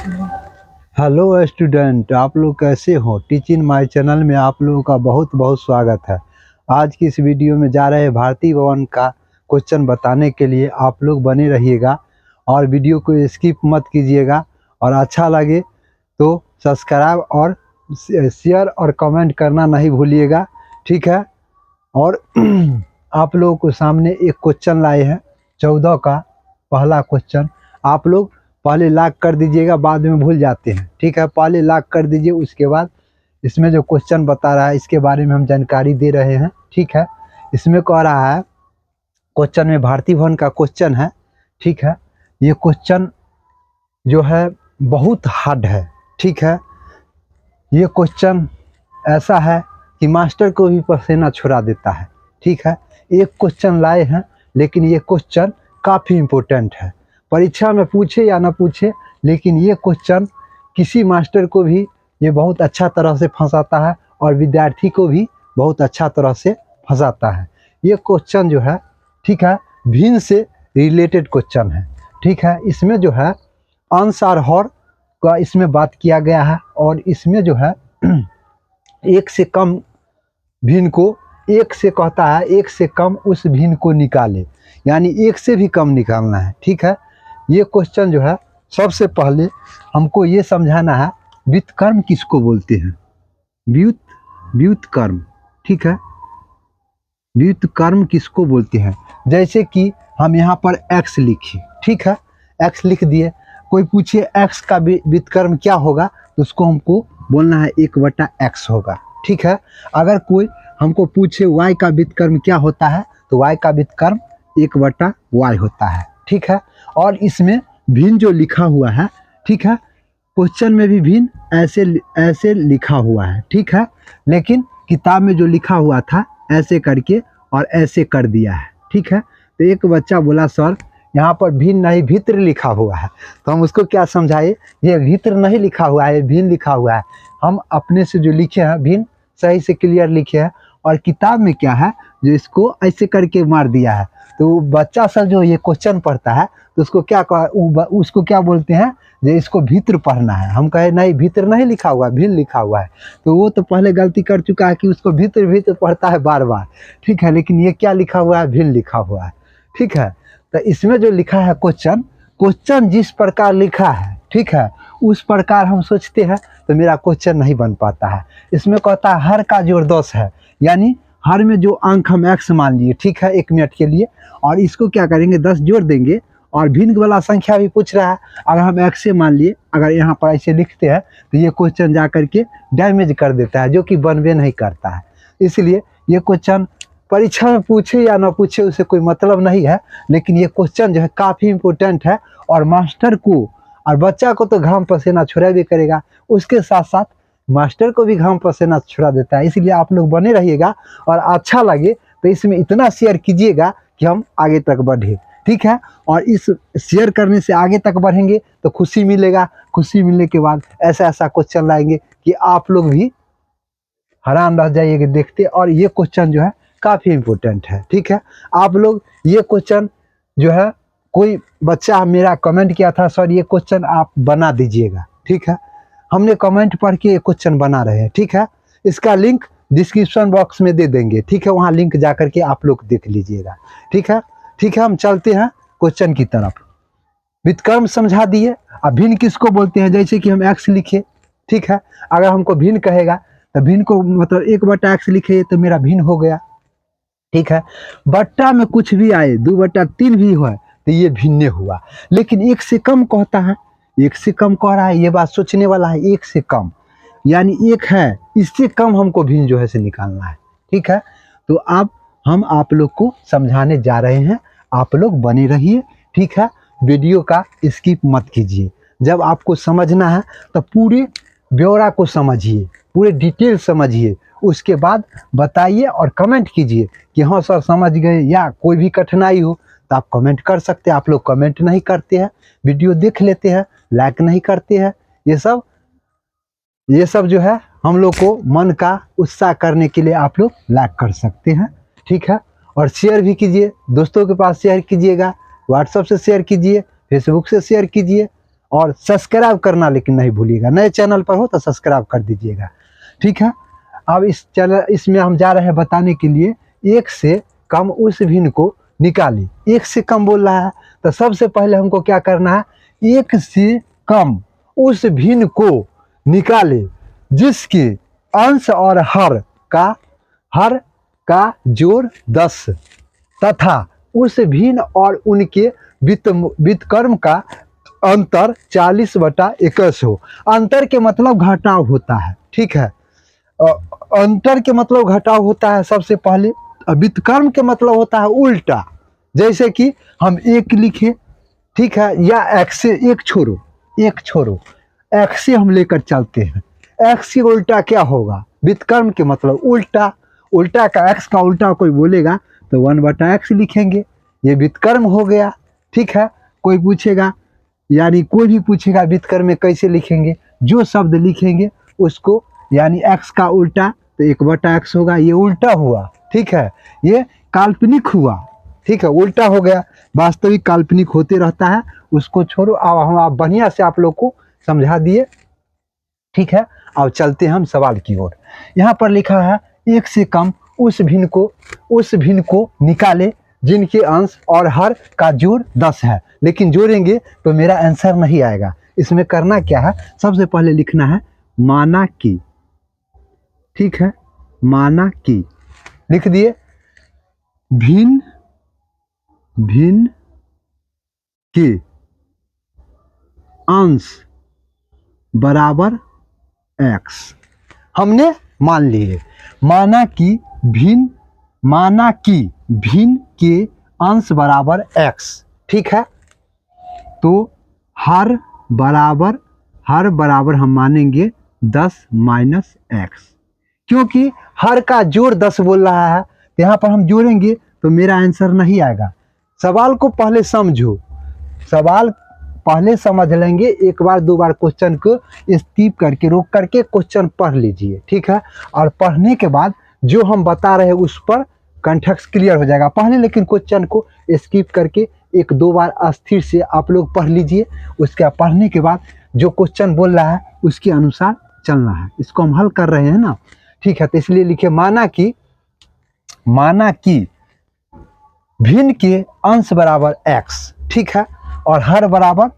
Hello student, आप लोग कैसे हो। टीचिंग माय चैनल में आप लोगों का बहुत बहुत स्वागत है। आज की इस वीडियो में जा रहे भारतीय भवन का क्वेश्चन बताने के लिए आप लोग बने रहिएगा और वीडियो को स्किप मत कीजिएगा। और अच्छा लगे तो सब्सक्राइब और शेयर और कमेंट करना नहीं भूलिएगा, ठीक है। और आप लोगों को सामने एक क्वेश्चन लाए हैं 14 का पहला क्वेश्चन। आप लोग पहले लाइक कर दीजिएगा, बाद में भूल जाते हैं, ठीक है। पहले लाइक कर दीजिए, उसके बाद इसमें जो क्वेश्चन बता रहा है इसके बारे में हम जानकारी दे रहे हैं, ठीक है। इसमें कह रहा है क्वेश्चन में भारतीय भवन का क्वेश्चन है, ठीक है। ये क्वेश्चन जो है बहुत हार्ड है, ठीक है। ये क्वेश्चन ऐसा है कि मास्टर को भी पसीना छुड़ा देता है, ठीक है। एक क्वेश्चन लाए हैं लेकिन ये क्वेश्चन काफ़ी इम्पोर्टेंट है। परीक्षा में पूछे या ना पूछे, लेकिन ये क्वेश्चन किसी मास्टर को भी ये बहुत अच्छा तरह से फंसाता है और विद्यार्थी को भी बहुत अच्छा तरह से फंसाता है। ये क्वेश्चन जो है, ठीक है, भिन्न से रिलेटेड क्वेश्चन है, ठीक है। इसमें जो है अंश और हर का इसमें बात किया गया है और इसमें जो है एक से कम भिन्न को एक से कहता है, एक से कम उस भिन्न को निकाले, यानी एक से भी कम निकालना है, ठीक है। ये क्वेश्चन जो है सबसे पहले हमको ये समझाना है व्युत्क्रम किसको बोलते हैं। व्युत्क्रम, ठीक है। व्युत्क्रम किसको बोलते हैं। जैसे कि हम यहाँ पर x लिखे, ठीक है, x लिख दिए। कोई पूछे x का व्युत्क्रम क्या होगा तो उसको हमको बोलना है 1/x होगा, ठीक है। अगर कोई हमको पूछे y का व्युत्क्रम क्या होता है तो y का व्युत्क्रम 1/y होता है, ठीक है। और इसमें भिन्न जो लिखा हुआ है, ठीक है, क्वेश्चन में भी भिन्न ऐसे लिखा हुआ है, ठीक है। लेकिन किताब में जो लिखा हुआ था ऐसे करके और ऐसे कर दिया है, ठीक है। तो एक बच्चा बोला सर यहाँ पर भिन्न नहीं भित्र लिखा हुआ है, तो हम उसको क्या समझाए, ये भित्र नहीं लिखा हुआ है, ये भिन्न लिखा हुआ है। हम अपने से जो लिखे हैं भिन्न सही से क्लियर लिखे हैं, और किताब में क्या है जो इसको ऐसे करके मार दिया है। तो बच्चा सर जो ये क्वेश्चन पढ़ता है तो उसको क्या बोलते हैं, जो इसको भित्र पढ़ना है। हम कहे नहीं, भित्र नहीं लिखा हुआ है, भिन्न लिखा हुआ है। तो वो तो पहले गलती कर चुका है कि उसको भित्र भित्र पढ़ता है बार बार, ठीक है। लेकिन ये क्या लिखा हुआ है, भिन्न लिखा हुआ है, ठीक है। तो इसमें जो लिखा है क्वेश्चन जिस प्रकार लिखा है, ठीक है, उस प्रकार हम सोचते हैं तो मेरा क्वेश्चन नहीं बन पाता है। इसमें कहता है हर का जोड़ 10 है, यानी हर में जो अंक हम x मान लिए, ठीक है, 1 मिनट के लिए, और इसको क्या करेंगे 10 जोड़ देंगे। और भिन्न वाला संख्या भी पूछ रहा है, अगर हम x से मान लिए, अगर यहाँ पर ऐसे लिखते हैं तो ये क्वेश्चन जा करके डैमेज कर देता है, जो कि बनबे नहीं करता है। इसलिए ये क्वेश्चन परीक्षा में पूछे या ना पूछे उसे कोई मतलब नहीं है, लेकिन ये क्वेश्चन जो है काफ़ी इम्पोर्टेंट है। और मास्टर को और बच्चा को तो घाम पसीना छुड़ा भी करेगा, उसके साथ साथ मास्टर को भी घाम पसीना छुड़ा देता है। इसलिए आप लोग बने रहिएगा और अच्छा लगे तो इसमें इतना शेयर कीजिएगा कि हम आगे तक बढ़े, ठीक है। और इस शेयर करने से आगे तक बढ़ेंगे तो खुशी मिलेगा। खुशी मिलने के बाद ऐसा ऐसा क्वेश्चन लाएंगे कि आप लोग भी हैरान रह जाइएगा देखते। और ये क्वेश्चन जो है काफ़ी इम्पोर्टेंट है, ठीक है। आप लोग ये क्वेश्चन जो है, कोई बच्चा मेरा कमेंट किया था सर ये क्वेश्चन आप बना दीजिएगा, ठीक है। हमने कमेंट पढ़ के ये क्वेश्चन बना रहे हैं, ठीक है। इसका लिंक डिस्क्रिप्शन बॉक्स में दे देंगे, ठीक है, वहाँ लिंक जा करके आप लोग देख लीजिएगा, ठीक है। ठीक है, हम चलते हैं क्वेश्चन की तरफ। व्युत्क्रम समझा दिए। अब भिन्न किसको बोलते हैं, जैसे कि हम x लिखे, ठीक है। अगर हमको भिन्न कहेगा तो भिन्न को मतलब 1/x लिखे तो मेरा भिन्न हो गया, ठीक है। बट्टा में कुछ भी आए, 2/3 भी हुआ तो ये भिन्न हुआ। लेकिन एक से कम कहता है, एक से कम कह रहा है, ये बात सोचने वाला है। एक से कम यानी एक है, इससे कम हमको भिन्न जो है से निकालना है, ठीक है। तो अब हम आप लोग को समझाने जा रहे हैं, आप लोग बने रहिए, ठीक है। वीडियो का स्किप मत कीजिए। जब आपको समझना है तो पूरे ब्यौरा को समझिए, पूरे डिटेल समझिए, उसके बाद बताइए और कमेंट कीजिए कि हाँ सर समझ गए। या कोई भी कठिनाई हो तो आप कमेंट कर सकते हैं। आप लोग कमेंट नहीं करते हैं, वीडियो देख लेते हैं, लाइक नहीं करते हैं। ये सब जो है हम लोग को मन का उत्साह करने के लिए आप लोग लाइक कर सकते हैं, ठीक है। और शेयर भी कीजिए, दोस्तों के पास शेयर कीजिएगा, व्हाट्सएप से शेयर कीजिए, फेसबुक से शेयर कीजिए, और सब्सक्राइब करना लेकिन नहीं भूलिएगा। नए चैनल पर हो तो सब्सक्राइब कर दीजिएगा, ठीक है। अब इसमें हम जा रहे हैं बताने के लिए 1 से कम उस भिन्न को निकालें। 1 से कम बोल रहा है तो सबसे पहले हमको क्या करना है, 1 से कम उस भिन्न को निकालें जिसके अंश और हर का जोड़ 10 तथा उस भिन्न और उनके व्युत्क्रम का अंतर 40/21 हो। अंतर के मतलब घटाव होता है, ठीक है। अंतर के मतलब घटाव होता है सबसे पहले। व्युत्क्रम के मतलब होता है उल्टा, जैसे कि हम 1 लिखे, ठीक है, या x से 1 छोड़ो x से हम लेकर चलते हैं। x से उल्टा क्या होगा, व्युत्क्रम के मतलब उल्टा का x का उल्टा कोई बोलेगा तो 1/x लिखेंगे, ये व्युत्क्रम हो गया, ठीक है। कोई पूछेगा, यानी कोई भी पूछेगा व्युत्क्रम में कैसे लिखेंगे, जो शब्द लिखेंगे उसको, यानी x का उल्टा तो 1/x होगा, ये उल्टा हुआ, ठीक है। ये काल्पनिक हुआ, ठीक है, उल्टा हो गया। वास्तविक काल्पनिक होते रहता है, उसको छोड़ो। अब हम आप बढ़िया से आप लोग को समझा दिए, ठीक है। अब चलते हैं हम सवाल की ओर। यहाँ पर लिखा है 1 से कम उस भिन्न को निकाले जिनके अंश और हर का जोड़ 10 है। लेकिन जोड़ेंगे तो मेरा आंसर नहीं आएगा। इसमें करना क्या है, सबसे पहले लिखना है माना कि, ठीक है, माना कि लिख दिए। भिन्न के अंश बराबर x हमने मान लिए। माना कि भिन्न के अंश बराबर x, ठीक है। तो हर बराबर हम मानेंगे 10 - x, क्योंकि हर का जोड़ 10 बोल रहा है, यहाँ पर हम जोड़ेंगे तो मेरा आंसर नहीं आएगा। सवाल को पहले समझो, सवाल पहले समझ लेंगे, 1 बार 2 बार क्वेश्चन को स्किप करके रोक करके क्वेश्चन पढ़ लीजिए, ठीक है। और पढ़ने के बाद जो हम बता रहे हैं उस पर कंटेक्स्ट क्लियर हो जाएगा पहले, लेकिन क्वेश्चन को स्किप करके 1-2 बार अस्थिर से आप लोग पढ़ लीजिए। उसके पढ़ने के बाद जो क्वेश्चन बोल रहा है उसके अनुसार चलना है। इसको हम हल कर रहे हैं ना, ठीक है। तो इसलिए लिखे माना कि भिन्न के अंश बराबर x, ठीक है, और हर बराबर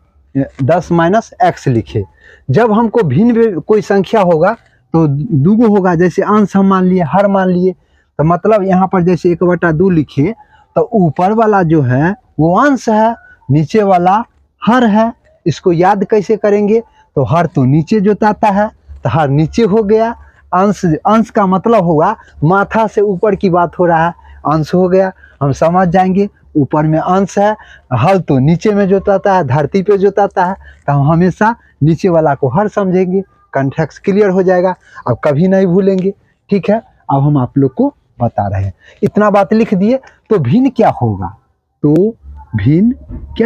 10 - x लिखे। जब हमको भिन्न कोई संख्या होगा तो दुगो होगा, जैसे अंश हम मान लिए, हर मान लिए, तो मतलब यहाँ पर जैसे 1/2 लिखे तो ऊपर वाला जो है वो अंश है, नीचे वाला हर है। इसको याद कैसे करेंगे, तो हर तो नीचे जोताता है तो हर नीचे हो गया। अंश का मतलब होगा माथा से ऊपर की बात हो रहा है, अंश हो गया, हम समझ जाएंगे। ऊपर में अंश है, हल तो नीचे में जोताता है, धरती पे जोताता है, तो हम हमेशा नीचे वाला को हर समझेंगे। कंटेक्स्ट क्लियर हो जाएगा, अब कभी नहीं भूलेंगे, ठीक है। अब हम आप लोग को बता रहे हैं, इतना बात लिख दिए। तो भिन्न क्या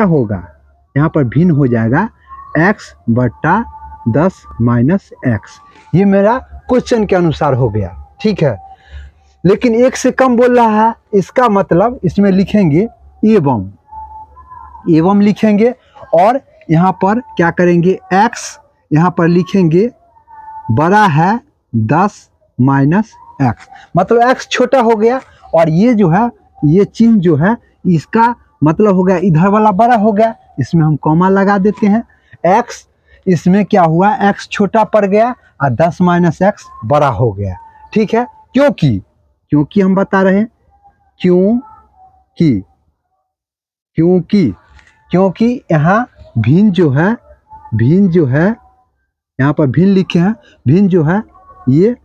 होगा, यहाँ पर भिन्न हो जाएगा x/10 - x। ये मेरा क्वेश्चन के अनुसार हो गया, ठीक है। लेकिन 1 से कम बोल रहा है, इसका मतलब इसमें लिखेंगे एवं लिखेंगे, और यहाँ पर क्या करेंगे, x यहाँ पर लिखेंगे बड़ा है 10 - x, मतलब x छोटा हो गया, और ये जो है, ये चिन्ह जो है इसका मतलब हो गया इधर वाला बड़ा हो गया, इसमें हम कॉमा लगा देते हैं। x इसमें क्या हुआ, x छोटा पड़ गया और 10 - x बड़ा हो गया, ठीक है। क्योंकि हम बता रहे हैं, क्योंकि यहाँ भिन्न जो है यहाँ पर भिन्न लिखे हैं, भिन्न जो है ये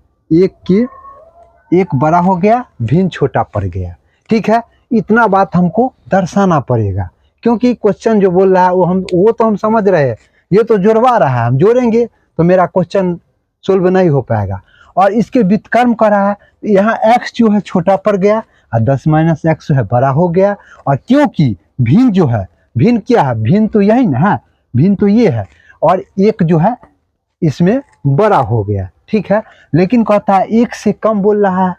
एक बड़ा हो गया, भिन्न छोटा पड़ गया, ठीक है। इतना बात हमको दर्शाना पड़ेगा, क्योंकि क्वेश्चन जो बोल रहा है वो तो हम समझ रहे हैं, ये तो जोड़वा रहा है, हम जोड़ेंगे तो मेरा क्वेश्चन सोल्व नहीं हो पाएगा। और इसके व्युत्क्रम कर रहा है, यहाँ x जो है छोटा पड़ गया और 10 - x जो है बड़ा हो गया। और क्योंकि भिन्न जो है, भिन्न क्या है, भिन्न तो यही ना है, भिन्न तो ये है, और एक जो है इसमें बड़ा हो गया, ठीक है। लेकिन कहता है 1 से कम बोल रहा है,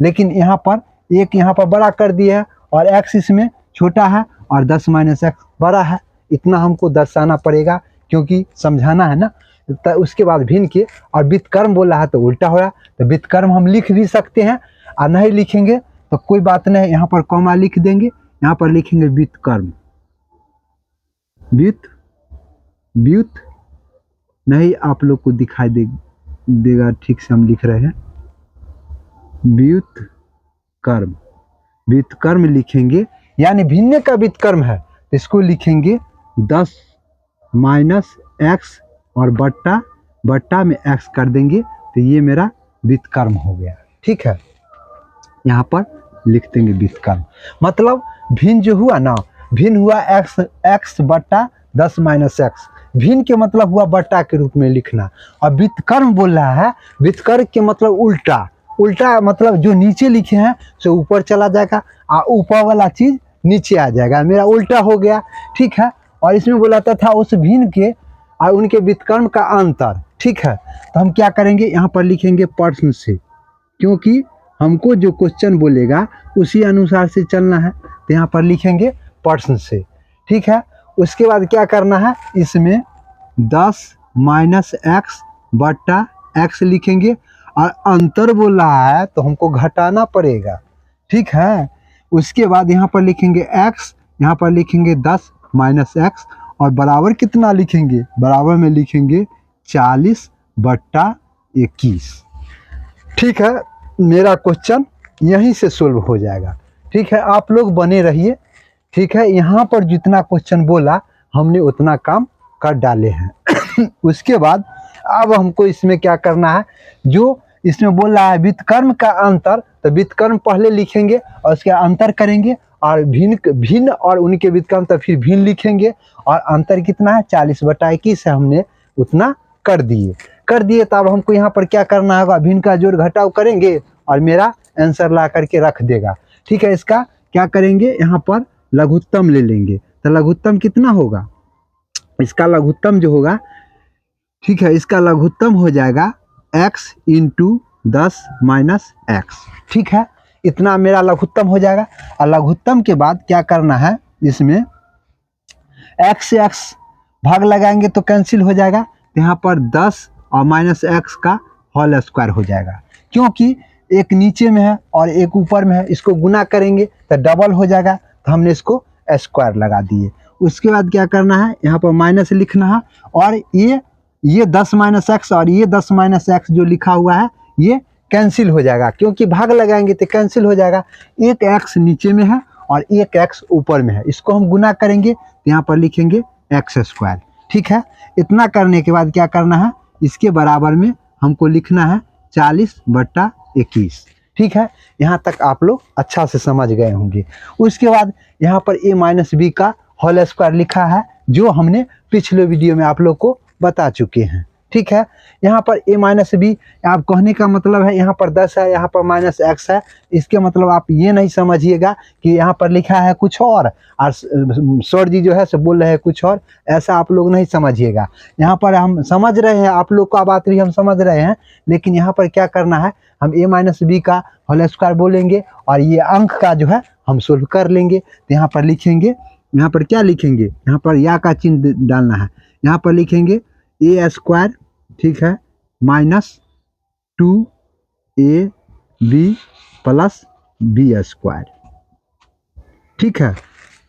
लेकिन यहाँ पर यहाँ पर बड़ा कर दिया है और x इसमें छोटा है और 10 - x बड़ा है। इतना हमको दर्शाना पड़ेगा क्योंकि समझाना है ना। तो उसके बाद भिन्न के और व्युत्क्रम बोल रहा है तो उल्टा हो रहा, तो व्युत्क्रम हम लिख भी सकते हैं और नहीं लिखेंगे तो कोई बात नहीं, यहाँ पर कॉमा लिख देंगे, यहाँ पर लिखेंगे व्युत्क्रम। व्युत नहीं आप लोग को दिखाई देगा ठीक से हम लिख रहे हैं, व्युत्क्रम। व्युत्क्रम लिखेंगे यानी भिन्न का व्युत्क्रम है तो इसको लिखेंगे 10 माइनस एक्स और बट्टा में एक्स कर देंगे तो ये मेरा व्युत्क्रम हो गया। ठीक है, यहाँ पर लिख देंगे व्युत्क्रम। मतलब भिन्न जो हुआ ना, भिन्न हुआ एक्स बट्टा 10 माइनस एक्स, भिन्न के मतलब हुआ बट्टा के रूप में लिखना। और व्युत्क्रम बोल रहा है, व्युत्क्रम के मतलब उल्टा मतलब जो नीचे लिखे हैं सो ऊपर चला जाएगा और ऊपर वाला चीज नीचे आ जाएगा, मेरा उल्टा हो गया। ठीक है, और इसमें बोला था उस भिन्न के और उनके व्युत्क्रम का अंतर। ठीक है, तो हम क्या करेंगे, यहाँ पर लिखेंगे पर्सन से, क्योंकि हमको जो क्वेश्चन बोलेगा उसी अनुसार से चलना है, तो यहाँ पर लिखेंगे पर्सन से। ठीक है, उसके बाद क्या करना है, इसमें 10 माइनस एक्स बट्टा एक्स लिखेंगे और अंतर बोल रहा है तो हमको घटाना पड़ेगा। ठीक है, उसके बाद यहाँ पर लिखेंगे एक्स, यहाँ पर लिखेंगे 10 माइनस एक्स और बराबर कितना लिखेंगे, बराबर में लिखेंगे 40 बट्टा 21। ठीक है, मेरा क्वेश्चन यहीं से सोल्व हो जाएगा। ठीक है, आप लोग बने रहिए। ठीक है, यहाँ पर जितना क्वेश्चन बोला हमने उतना काम कर डाले हैं। उसके बाद अब हमको इसमें क्या करना है, जो इसमें बोल रहा है व्युत्क्रम का अंतर, तो व्युत्क्रम पहले लिखेंगे और उसके अंतर करेंगे और भिन्न और उनके व्युत्क्रम तो फिर भिन्न लिखेंगे और अंतर कितना है 40 बट्टा 21 है, हमने उतना कर दिए। तो अब हमको यहाँ पर क्या करना होगा, भिन्न का जोड़ घटाव करेंगे और मेरा आंसर ला करके रख देगा। ठीक है, इसका क्या करेंगे, यहाँ पर लघुत्तम ले लेंगे, तो लघुत्तम कितना होगा, इसका लघुत्तम जो होगा, ठीक है, इसका लघुत्तम हो जाएगा x इंटू 10 माइनस एक्स। ठीक है, इतना मेरा लघुत्तम हो जाएगा। और लघुत्तम के बाद क्या करना है, इसमें x से x भाग लगाएंगे तो कैंसिल हो जाएगा, तो यहाँ पर 10 और माइनस एक्स का होल स्क्वायर हो जाएगा, क्योंकि एक नीचे में है और एक ऊपर में है, इसको गुना करेंगे तो डबल हो जाएगा, तो हमने इसको स्क्वायर लगा दिए। उसके बाद क्या करना है, यहाँ पर माइनस लिखना है और ये 10 माइनस एक्स और ये 10 माइनस एक्स जो लिखा हुआ है ये कैंसिल हो जाएगा, क्योंकि भाग लगाएंगे तो कैंसिल हो जाएगा। एक एक्स नीचे में है और एक एक्स ऊपर में है, इसको हम गुना करेंगे तो यहाँ पर लिखेंगे एक्स स्क्वायर। ठीक है, इतना करने के बाद क्या करना है, इसके बराबर में हमको लिखना है 40 बट्टा 21। ठीक है, यहाँ तक आप लोग अच्छा से समझ गए होंगे। उसके बाद यहाँ पर a माइनस बी का होल स्क्वायर लिखा है, जो हमने पिछले वीडियो में आप लोग को बता चुके हैं। ठीक है, यहाँ पर a माइनस बी, आप कहने का मतलब है यहाँ पर 10 है, यहाँ पर माइनस एक्स है, इसके मतलब आप ये नहीं समझिएगा कि यहाँ पर लिखा है कुछ और सर जी जो है सो बोल रहे हैं कुछ और, ऐसा आप लोग नहीं समझिएगा। यहाँ पर हम समझ रहे हैं, आप लोग का बात भी हम समझ रहे हैं, लेकिन यहाँ पर क्या करना है, हम a माइनस बी का होल स्क्वायर बोलेंगे और ये अंक का जो है हम सोल्व कर लेंगे। तो यहाँ पर लिखेंगे, यहाँ पर क्या लिखेंगे, यहाँ पर या का चिन्ह डालना है, यहाँ पर लिखेंगे ए स्क्वायर, ठीक है, minus 2ab plus B square. ठीक है,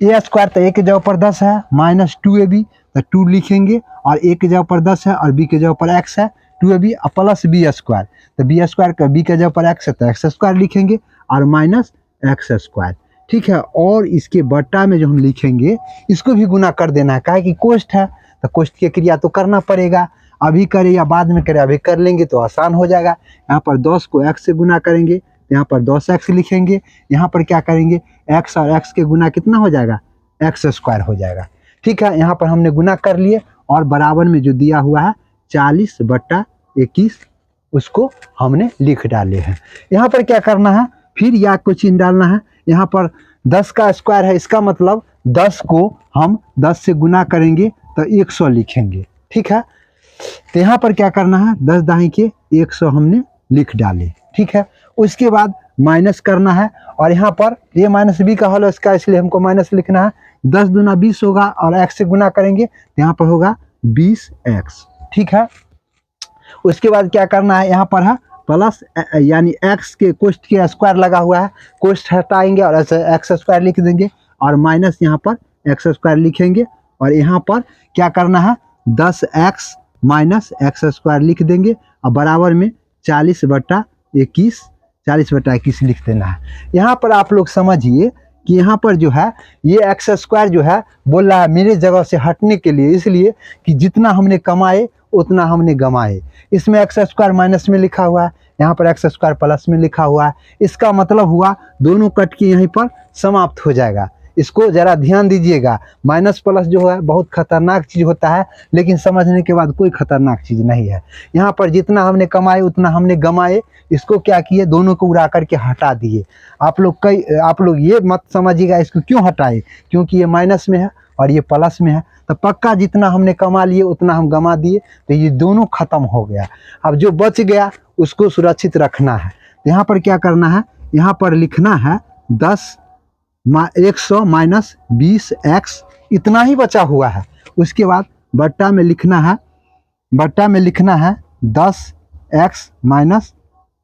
ए स्क्वायर तो ए के जगह पर 10 है, माइनस 2ab तो 2 लिखेंगे और ए के जगह पर 10 है और बी के जगह पर x है 2ab प्लस बी स्क्वायर, तो बी स्क्वायर का बी के जगह पर x है तो एक्स स्क्वायर लिखेंगे और माइनस एक्स स्क्वायर। ठीक है, और इसके बट्टा में जो हम लिखेंगे इसको भी गुना कर देना है, काहे कि कोष्ठ है तो कोष्ठ की क्रिया तो करना पड़ेगा, अभी करें या बाद में करें, अभी कर लेंगे तो आसान हो जाएगा। यहाँ पर 10 को x से गुना करेंगे तो यहाँ पर 10x लिखेंगे, यहाँ पर क्या करेंगे x और x के गुना कितना हो जाएगा, एक्स स्क्वायर हो जाएगा। ठीक है, यहाँ पर हमने गुना कर लिए और बराबर में जो दिया हुआ है 40 बट्टा 21 उसको हमने लिख डाले हैं। यहाँ पर क्या करना है, फिर या को चिन्ह डालना है, यहाँ पर 10 का स्क्वायर है, इसका मतलब 10 को हम 10 से गुना करेंगे तो 100 लिखेंगे। ठीक है, तो यहाँ पर क्या करना है, 10 दाही के 100 हमने लिख डाले। ठीक है, उसके बाद माइनस करना है और यहाँ पर a माइनस बी का होल स्क्वायर, इसलिए हमको माइनस लिखना है। 10 दूना 20 होगा और x से गुना करेंगे तो यहाँ पर होगा 20x, ठीक है। उसके बाद क्या करना है, यहाँ पर है प्लस यानी x के कोष्ठ के स्क्वायर लगा हुआ है, कोष्ठ हटाएंगे और ऐसे एक्स स्क्वायर लिख देंगे और माइनस यहाँ पर एक्स स्क्वायर लिखेंगे और यहाँ पर क्या करना है 10x माइनस एक्स स्क्वायर लिख देंगे और बराबर में 40/21 40/21 लिख देना है। यहाँ पर आप लोग समझिए कि यहाँ पर जो है ये एक्स स्क्वायर जो है बोल रहा है मेरे जगह से हटने के लिए, इसलिए कि जितना हमने कमाए उतना हमने गंवाए। इसमें एक्स स्क्वायर माइनस में लिखा हुआ है, यहाँ पर एक्स स्क्वायर प्लस में लिखा हुआ है। इसका मतलब हुआ दोनों कट के यहीं पर समाप्त हो जाएगा। इसको ज़रा ध्यान दीजिएगा, माइनस प्लस जो है बहुत खतरनाक चीज़ होता है, लेकिन समझने के बाद कोई खतरनाक चीज़ नहीं है। यहाँ पर जितना हमने कमाए उतना हमने गंवाए, इसको क्या किए दोनों को उड़ा करके हटा दिए। आप लोग ये मत समझिएगा इसको क्यों हटाए, क्योंकि ये माइनस में है और ये प्लस में है, तो पक्का जितना हमने कमा लिए उतना हम गंवा दिए, तो ये दोनों खत्म हो गया। अब जो बच गया उसको सुरक्षित रखना है। यहाँ पर क्या करना है, यहाँ पर लिखना है 100 माइनस 20x, इतना ही बचा हुआ है। उसके बाद बट्टा में लिखना है 10x माइनस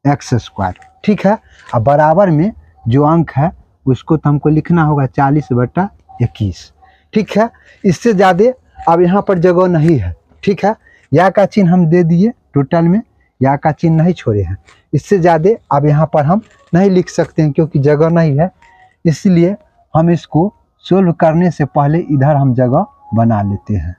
एक्स स्क्वायर, ठीक है। अब बराबर में जो अंक है उसको तो हमको लिखना होगा 40/21, ठीक है। इससे ज़्यादा अब यहाँ पर जगह नहीं है, ठीक है। या का चिन्ह हम दे दिए, टोटल में या का चिन्ह नहीं छोड़े हैं। इससे ज़्यादा अब यहाँ पर हम नहीं लिख सकते हैं क्योंकि जगह नहीं है, इसलिए हम इसको सोल्व करने से पहले इधर हम जगह बना लेते हैं,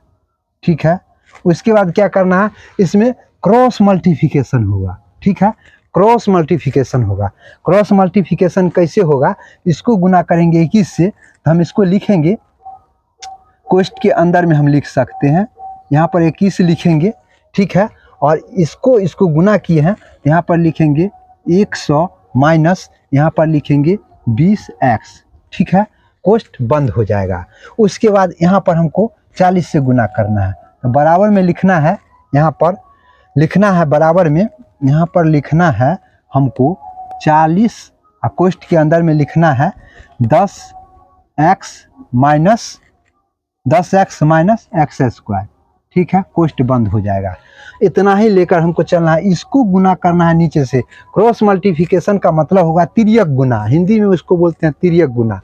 ठीक है। उसके बाद क्या करना है, इसमें क्रॉस मल्टीप्लिकेशन होगा, ठीक है। क्रॉस मल्टीप्लिकेशन होगा। क्रॉस मल्टीप्लिकेशन कैसे होगा, इसको गुना करेंगे 21 से, तो हम इसको लिखेंगे कोष्ठ के अंदर में हम लिख सकते हैं, यहाँ पर 21 लिखेंगे, ठीक है। और इसको गुना किए हैं, यहाँ पर लिखेंगे 100 माइनस यहाँ पर लिखेंगे 20x, ठीक है। कोष्ठ बंद हो जाएगा। उसके बाद यहाँ पर हमको 40 से गुना करना है, तो बराबर में लिखना है, यहाँ पर लिखना है बराबर में, यहाँ पर लिखना है हमको 40 और कोष्ठ के अंदर में लिखना है 10x माइनस एक्स स्क्वायर, ठीक है। कोष्ठ बंद हो जाएगा। इतना ही लेकर हमको चलना है, इसको गुना करना है नीचे से। क्रॉस मल्टीप्लिकेशन का मतलब होगा तिर्यक गुना, हिंदी में उसको बोलते हैं तिर्यक गुना,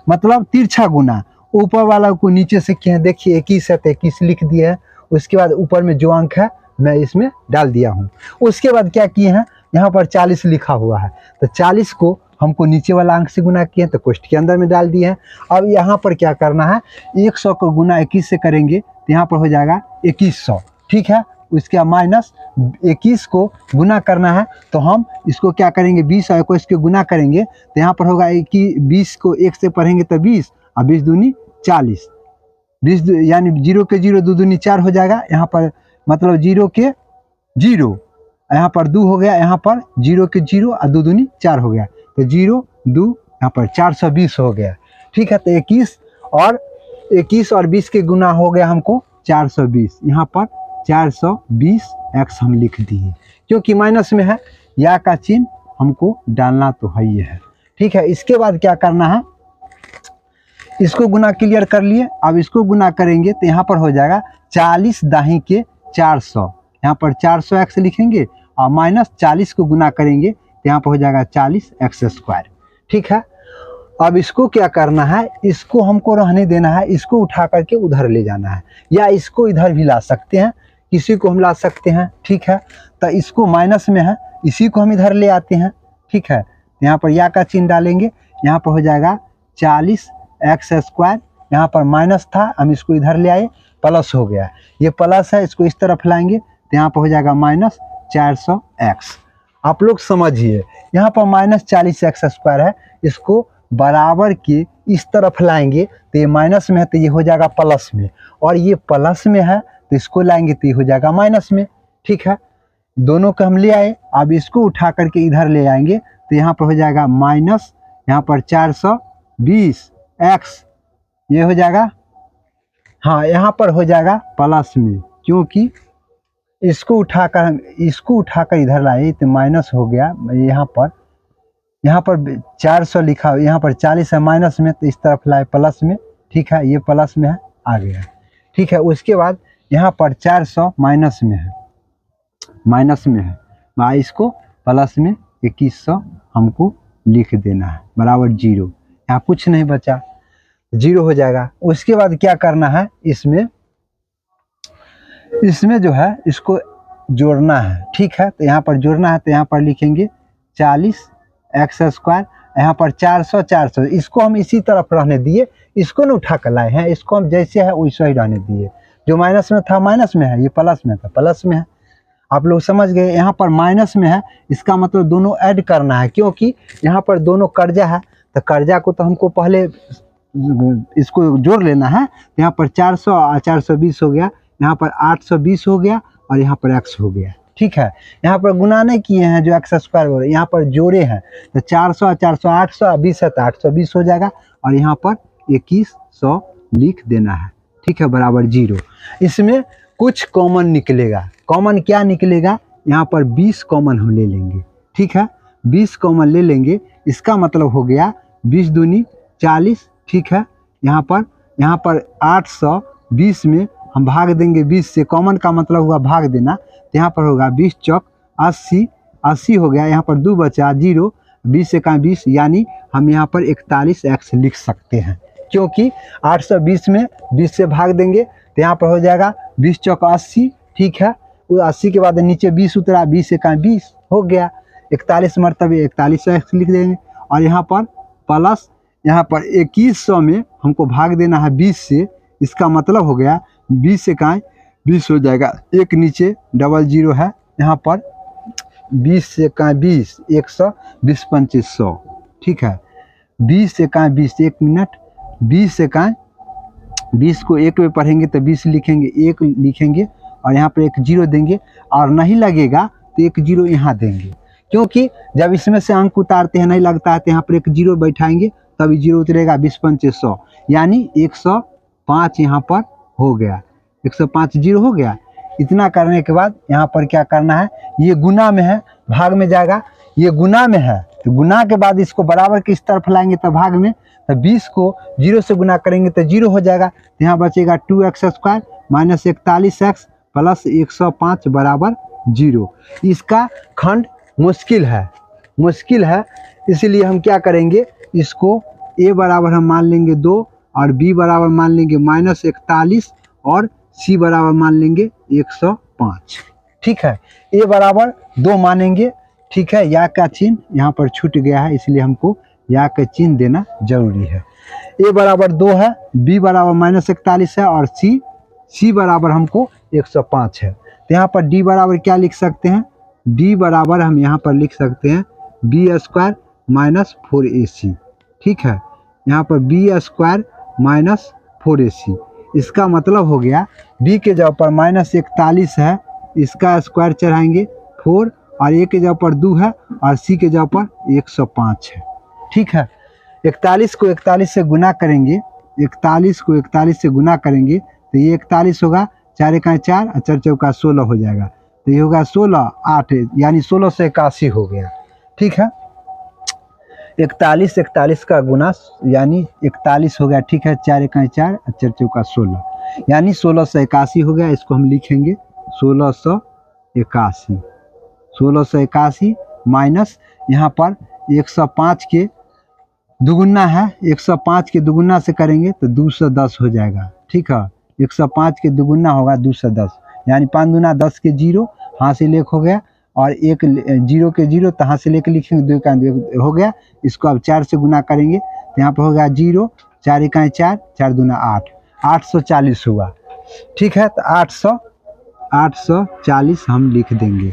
मतलब तिरछा गुना। ऊपर वाला को नीचे से किए, देखिए 21 है तो 21 लिख दिए है। उसके बाद ऊपर में जो अंक है मैं इसमें डाल दिया हूँ। उसके बाद क्या किए हैं, यहाँ पर 40 लिखा हुआ है, तो 40 को हमको नीचे वाला अंक से गुना किए तो कोष्ठ के अंदर में डाल दिए हैं। अब यहाँ पर क्या करना है, 100 को गुना 21 से करेंगे तो यहाँ पर हो जाएगा 2100, ठीक है। उसके बाद माइनस 21 को गुना करना है, तो हम इसको क्या करेंगे 20 और 21 के गुना करेंगे तो यहाँ पर होगा 20 को 1 से पढ़ेंगे तो 20 और 20 दूनी 40, 20 यानी 0 के 0 2 दूनी 4 हो जाएगा। यहाँ पर मतलब 0 के 0, यहाँ पर 2 हो गया, यहाँ पर 0 के 0 और 2 दूनी 4 हो गया, तो 0 2 यहाँ पर 420 हो गया, ठीक है। तो 21 और 20 के गुना हो गया हमको 420, यहाँ पर 420x हम लिख दिए, क्योंकि माइनस में है, या का चिन्ह हमको डालना तो है ही है, ठीक है। इसके बाद क्या करना है, इसको गुना क्लियर कर लिए। अब इसको गुना करेंगे तो यहाँ पर हो जाएगा 40 दाही के 400, यहाँ पर 400x लिखेंगे और माइनस 40 को गुना करेंगे तो यहाँ पर हो जाएगा 40x स्क्वायर, ठीक है। अब इसको क्या करना है, इसको हमको रहने देना है, इसको उठा करके उधर ले जाना है, या इसको इधर भी ला सकते हैं, किसी को हम ला सकते हैं, ठीक है। तो इसको माइनस में है, इसी को हम इधर ले आते हैं, ठीक है। यहाँ पर या का चिन्ह डालेंगे, यहाँ पर हो जाएगा 40x स्क्वायर, यहाँ पर माइनस था हम इसको इधर ले आए, प्लस हो गया, ये प्लस है, इसको इस तरफ लाएंगे तो यहाँ पर हो जाएगा माइनस 400x। आप लोग समझिए, यहाँ पर माइनस 40x स्क्वायर है, इसको बराबर के इस तरफ लाएंगे तो ये माइनस में है तो ये हो जाएगा प्लस में, और ये प्लस में है तो इसको लाएंगे तो ये हो जाएगा माइनस में, ठीक है। दोनों को हम ले आए, अब इसको उठा करके इधर ले आएंगे तो यहाँ पर हो जाएगा माइनस, यहाँ पर 420x, ये हो जाएगा, हाँ यहाँ पर हो जाएगा प्लस में, क्योंकि इसको उठाकर इधर लाए तो माइनस हो गया। यहाँ पर 400 लिखा, यहाँ पर 40 है माइनस में तो इस तरफ लाए प्लस में, ठीक है। ये प्लस में है, आ गया, ठीक है। उसके बाद यहाँ पर 400 माइनस में है, इसको प्लस में 2100 हमको लिख देना है बराबर 0। यहाँ कुछ नहीं बचा, 0 हो जाएगा। उसके बाद क्या करना है, इसमें जो है इसको जोड़ना है, ठीक है। तो यहाँ पर जोड़ना है, तो यहाँ पर लिखेंगे 40x², यहाँ पर 400, इसको हम इसी तरफ रहने दिए, इसको न उठा कर लाए हैं, इसको हम जैसे है वैसे ही रहने दिए। जो माइनस में था माइनस में है, ये प्लस में था प्लस में है। आप लोग समझ गए, यहाँ पर माइनस में है, इसका मतलब दोनों ऐड करना है, क्योंकि यहाँ पर दोनों कर्जा है, तो कर्जा को तो हमको पहले इसको जोड़ लेना है। यहाँ पर 400 और 420 हो गया, यहाँ पर 820 हो गया, और यहाँ पर x हो गया, ठीक है। यहाँ पर गुना नहीं किए हैं जो x², यहाँ पर जोड़े हैं, तो 400 और 400 820 है, तो 820 हो जाएगा, और यहाँ पर 2100 लिख देना है, ठीक है, बराबर 0। इसमें कुछ कॉमन निकलेगा, कॉमन क्या निकलेगा, यहाँ पर 20 कॉमन हम ले लेंगे, ठीक है, 20 कॉमन ले लेंगे। इसका मतलब हो गया 20 दूनी 40, ठीक है। यहाँ पर 820 में हम भाग देंगे 20 से, कॉमन का मतलब हुआ भाग देना, तो यहाँ पर होगा 20 चौक 80 हो गया, यहाँ पर 2 बचा 0, 20 से कहाँ 20, यानी हम यहाँ पर 41x लिख सकते हैं, क्योंकि 820 में 20 से भाग देंगे, तो यहाँ पर हो जाएगा 20 चौक 80, ठीक है। वो 80 के बाद नीचे 20 उतरा, 20 से कहाँ 20 हो गया, 41 मरतबे 41x लिख देंगे। और यहाँ पर प्लस यहाँ पर 2100 में हमको भाग देना है 20 से, इसका मतलब हो गया 20 से कहाँ 20 हो जाएगा, एक नीचे डबल 0 है, यहाँ पर 20 से कहाँ 20, 100, 20 25 100, ठीक है। 20 से कहाँ 20, 1 मिनट, 20 से कहाँ 20 को 1 में पढ़ेंगे तो 20 लिखेंगे, 1 लिखेंगे, और यहाँ पर एक 0 देंगे, और नहीं लगेगा तो एक 0 यहाँ देंगे, क्योंकि जब इसमें से अंक उतारते हैं नहीं लगता है, तो यहाँ पर एक 0 बैठाएंगे, तभी 0 उतरेगा, 20 25 100, यानी 105 यहाँ पर हो गया, 105 0 हो गया। इतना करने के बाद यहाँ पर क्या करना है, ये गुना में है, भाग में जाएगा, ये गुना में है, तो गुना के बाद इसको बराबर किस तरफ लाएंगे, तो भाग में, तो 20 को 0 से गुना करेंगे तो 0 हो जाएगा, तो यहाँ बचेगा 2x² माइनस 41x प्लस 105 बराबर 0। इसका खंड मुश्किल है, इसलिए हम क्या करेंगे, इसको a बराबर हम मान लेंगे 2, और b बराबर मान लेंगे -41, और c बराबर मान लेंगे 105, ठीक है। a बराबर 2 मानेंगे, ठीक है, या का चिन्ह यहाँ पर छूट गया है, इसलिए हमको या का चिन्ह देना जरूरी है। a बराबर 2 है, b बराबर -41 है, और c बराबर हमको 105 है। तो यहाँ पर d बराबर क्या लिख सकते हैं, d बराबर हम यहाँ पर लिख सकते हैं b² माइनस 4ac, ठीक है। यहाँ पर b² माइनस 4ac, इसका मतलब हो गया b के जगह पर -41 है, इसका स्क्वायर चढ़ाएंगे 4, और a के जगह पर 2 है, और c के जगह पर 105 है, ठीक है। 41 को 41 से गुना करेंगे, 41 को 41 से गुना करेंगे, तो ये 41 होगा, 4 का 4 और 4 चौका 16 हो जाएगा, तो ये होगा 16 8, यानी 1681 हो गया, ठीक है। 41 का गुना यानी 41 हो गया, ठीक है, 4 का 4 और 4 चौका 16, यानी 1681 हो गया। इसको हम लिखेंगे 1681 माइनस यहाँ पर 105 के दुगुना है, 105 के दुगुना से करेंगे तो 210 हो जाएगा, ठीक है। 105 के दुगुना होगा 210, यानी 5 दूना 10 के 0 हासिल 1 हो गया, और 1 0 के 0 तो हासिल 1 लिखेंगे, 2 का 2 हो गया। इसको अब 4 से गुना करेंगे, तो यहाँ पर होगा 0, 4 का 4, 4 दूना 8, 840 हुआ, ठीक है। तो 840 हम लिख देंगे,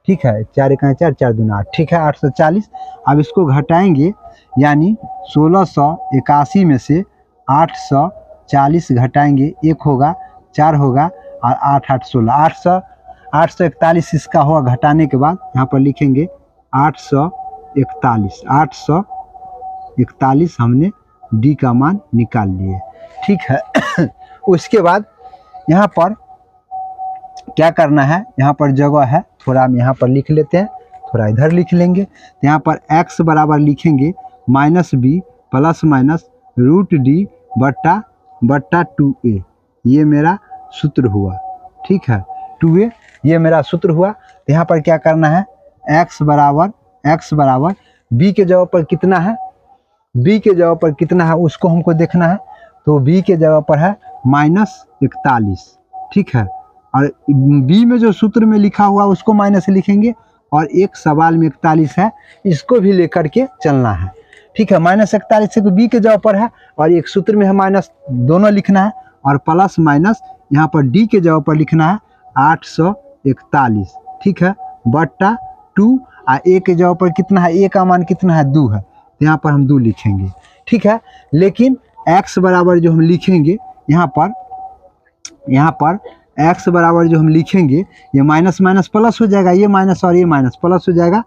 ठीक है, 4 का 4, 4 दूना 8, ठीक है, 840। अब इसको घटाएंगे, यानी 1681 में से 840 घटाएंगे, 1 होगा, 4 होगा, और 8 8 16, 841 इसका होगा घटाने के बाद, यहाँ पर लिखेंगे 841 हमने डी का मान निकाल लिए, ठीक है। उसके बाद यहाँ पर क्या करना है, यहाँ पर जगह है, थोड़ा हम यहाँ पर लिख लेते हैं, थोड़ा इधर लिख लेंगे। तो यहाँ पर x बराबर लिखेंगे -b प्लस माइनस √d बट्टा 2a, ये मेरा सूत्र हुआ, ठीक है 2a, ये मेरा सूत्र हुआ। तो यहाँ पर क्या करना है, x बराबर b के जगह पर कितना है, b के जगह पर कितना है उसको हमको देखना है। तो b के जगह पर है -41, ठीक है। और b में जो सूत्र में लिखा हुआ उसको माइनस लिखेंगे, और एक सवाल में 41 है, इसको भी लेकर के चलना है, ठीक है। -41 से b के जगह पर है, और एक सूत्र में है माइनस, दोनों लिखना है, और प्लस माइनस यहाँ पर d के जगह पर लिखना है 841, ठीक है, बट्टा 2। आ a के जगह पर कितना है, a का मान कितना है 2 है, तो यहाँ पर हम 2 लिखेंगे, ठीक है। लेकिन x बराबर जो हम लिखेंगे यहाँ पर x बराबर जो हम लिखेंगे, ये माइनस माइनस प्लस हो जाएगा, ये माइनस और ये माइनस प्लस हो जाएगा,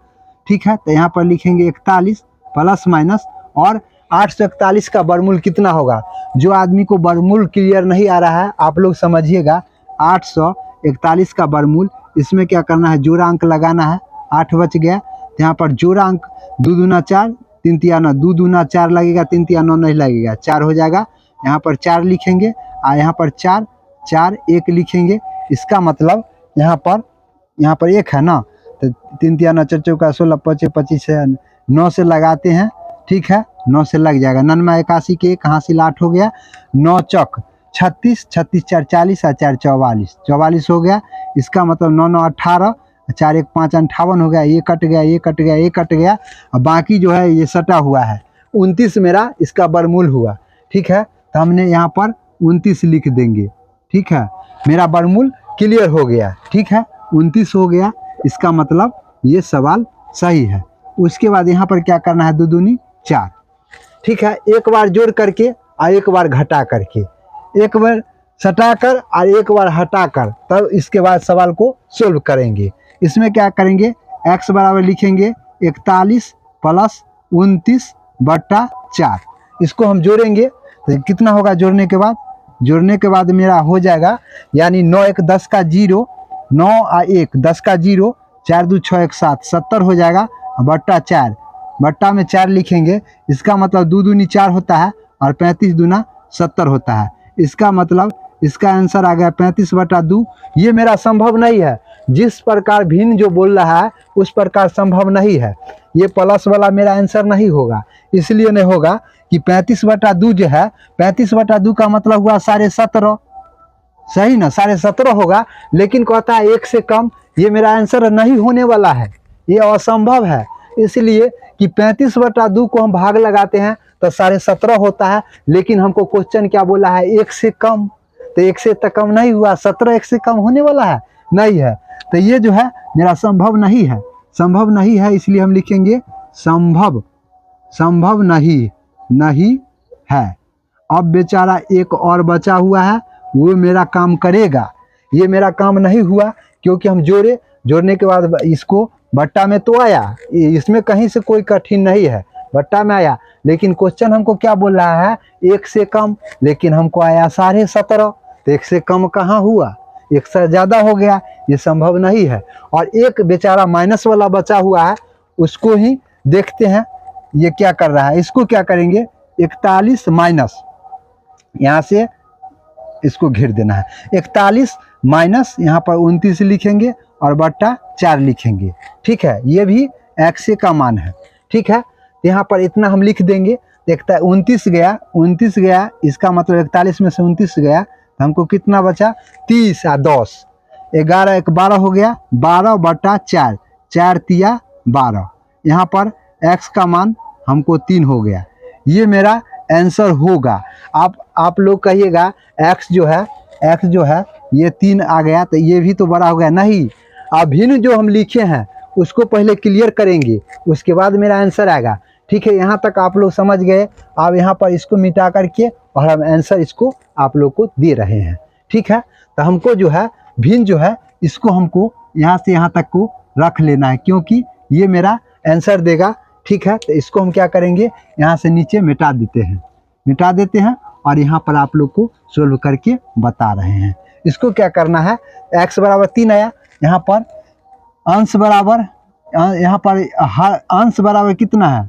ठीक है। तो यहाँ पर लिखेंगे 41 प्लस माइनस, और 841 का वर्गमूल कितना होगा। जो आदमी को वर्गमूल क्लियर नहीं आ रहा है, आप लोग समझिएगा, 841 का वर्गमूल, इसमें क्या करना है, जोड़ा अंक लगाना है। 8 बच गया, तो यहाँ पर जोड़ा अंक 2 दूना 4, 3 तिया 9, 2 दूना 4 लगेगा, 3 तिया 9 नहीं लगेगा, 4 हो जाएगा। यहाँ पर 4 लिखेंगे, और यहाँ पर 4 1 लिखेंगे। इसका मतलब यहाँ पर 1 है ना, तो 3 तिया 9 4 चौका 16 25 25 है, 9 से लगाते हैं, ठीक है, 9 से लग जाएगा। 99 81 के 1 हासिल 8 हो गया, 9 चौक 36, 36 4 40 और 4 44, 44 हो गया। इसका मतलब 9 9 18, 4 1 5 58 हो गया। ये कट गया, ये कट गया, ये कट गया, और बाकी जो है ये सटा हुआ है। 29 मेरा इसका वर्गमूल हुआ, ठीक है। तो हमने यहाँ पर 29 लिख देंगे, ठीक है, मेरा वर्गमूल क्लियर हो गया, ठीक है, 29 हो गया। इसका मतलब ये सवाल सही है। उसके बाद यहाँ पर क्या करना है, 2 दूनी 4, ठीक है, एक बार जोड़ करके और एक बार घटा करके, एक बार सटाकर और एक बार हटाकर, तब इसके बाद सवाल को सोल्व करेंगे। इसमें क्या करेंगे, x बराबर लिखेंगे 41 प्लस 29 बट्टा 4, इसको हम जोड़ेंगे तो कितना होगा, जोड़ने के बाद मेरा हो जाएगा, यानी 9 1 10 का 0, 9 और 1 10 का 0, 4 2 6 1 7, 70 हो जाएगा, बट्टा 4, बट्टा में 4 लिखेंगे। इसका मतलब 2 दूनी 4 होता है, और 35 दूना 70 होता है। इसका मतलब इसका आंसर आ गया 35 बटा 2। ये मेरा संभव नहीं है, जिस प्रकार भिन्न जो बोल रहा है उस प्रकार संभव नहीं है। ये प्लस वाला मेरा आंसर नहीं होगा, इसलिए नहीं होगा कि 35 बटा 2 जो है, 35 बटा 2 का मतलब हुआ 17.5, सही ना, 17.5 होगा। लेकिन कहता है 1 से कम, ये मेरा आंसर नहीं होने वाला है, ये असंभव है। इसलिए कि 35 बटा 2 को हम भाग लगाते हैं तो 17.5 होता है, लेकिन हमको क्वेश्चन क्या बोला है, 1 से कम, तो 1 से तक कम नहीं हुआ, 17 1 से कम होने वाला है नहीं है। तो ये जो है मेरा संभव नहीं है, इसलिए हम लिखेंगे संभव नहीं है। अब बेचारा एक और बचा हुआ है, वो मेरा काम करेगा। ये मेरा काम नहीं हुआ क्योंकि हम जोड़ने के बाद इसको बट्टा में तो आया, इसमें कहीं से कोई कठिन नहीं है, बट्टा में आया। लेकिन क्वेश्चन हमको क्या बोल रहा है, 1 से कम, लेकिन हमको आया 17.5, तो 1 से कम कहाँ हुआ, 1 से ज़्यादा हो गया, ये संभव नहीं है। और एक बेचारा माइनस वाला बचा हुआ है, उसको ही देखते हैं ये क्या कर रहा है। इसको क्या करेंगे, 41 माइनस, यहाँ से इसको घेर देना है, 41 माइनस यहाँ पर 29 लिखेंगे और बट्टा 4 लिखेंगे, ठीक है। ये भी x का मान है, ठीक है। यहाँ पर इतना हम लिख देंगे, देखता है 29 गया, इसका मतलब 41 में से 29 गया, तो हमको कितना बचा, 30 और 10, 11 1 12 हो गया, 12 बट्टा 4, 4 तिया 12। यहाँ पर x का मान हमको 3 हो गया, ये मेरा आंसर होगा। आप लोग कहिएगा x जो है ये 3 आ गया, तो ये भी तो बड़ा हो गया। नहीं, अभिन्न जो हम लिखे हैं उसको पहले क्लियर करेंगे, उसके बाद मेरा आंसर आएगा, ठीक है। यहाँ तक आप लोग समझ गए। अब यहाँ पर इसको मिटा करके और हम आंसर इसको आप लोग को दे रहे हैं, ठीक है। तो हमको जो है भिन्न जो है इसको हमको यहाँ से यहाँ तक को रख लेना है, क्योंकि ये मेरा आंसर देगा, ठीक है। तो इसको हम क्या करेंगे, यहाँ से नीचे मिटा देते हैं और यहाँ पर आप लोग को सोल्व करके बता रहे हैं। इसको क्या करना है, x बराबर 3 आया, यहाँ पर अंश बराबर, यहाँ पर अंश बराबर कितना है,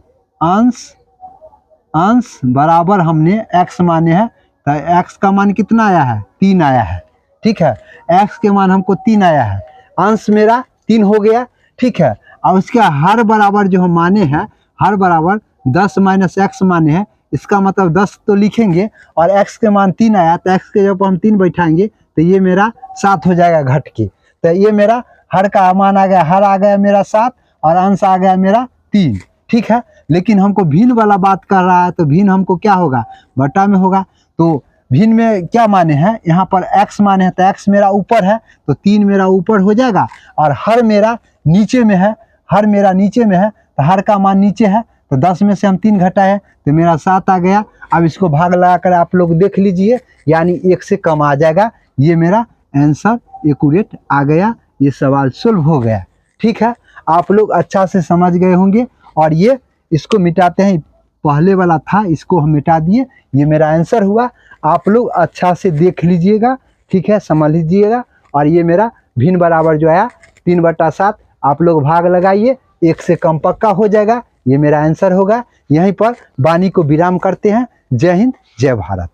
अंश बराबर हमने x माने हैं, तो x का मान कितना आया है, 3 आया है, ठीक है। x के मान हमको 3 आया है, अंश मेरा 3 हो गया, ठीक है। और उसके हर बराबर जो हम माने हैं, हर बराबर 10 माइनस एक्स माने हैं, इसका मतलब 10 तो लिखेंगे और x के मान 3 आया तो x के जब हम 3 बैठाएंगे तो ये मेरा 7 हो जाएगा घट के। तो ये मेरा हर का मान आ गया, हर आ गया मेरा 7 और अंश आ गया मेरा 3, ठीक है। लेकिन हमको भिन्न वाला बात कर रहा है तो भिन्न हमको क्या होगा, बटा में होगा। तो भिन्न में क्या माने हैं, यहाँ पर x माने हैं तो x मेरा ऊपर है तो 3 मेरा ऊपर हो जाएगा और हर मेरा नीचे में है, हर मेरा नीचे में है तो हर का मान नीचे है तो 10 में से हम 3 घटाए तो मेरा 7 आ गया। अब इसको भाग लगा कर आप लोग देख लीजिए, यानी 1 से कम आ जाएगा। ये मेरा आंसर एक्यूरेट आ गया, ये सवाल सुलभ हो गया, ठीक है। आप लोग अच्छा से समझ गए होंगे। और ये इसको मिटाते हैं, पहले वाला था इसको हम मिटा दिए, ये मेरा आंसर हुआ। आप लोग अच्छा से देख लीजिएगा, ठीक है, समझ लीजिएगा। और ये मेरा भिन्न बराबर जो आया 3/7, आप लोग भाग लगाइए, 1 से कम पक्का हो जाएगा, ये मेरा आंसर होगा। यहीं पर वाणी को विराम करते हैं। जय हिंद, जय भारत।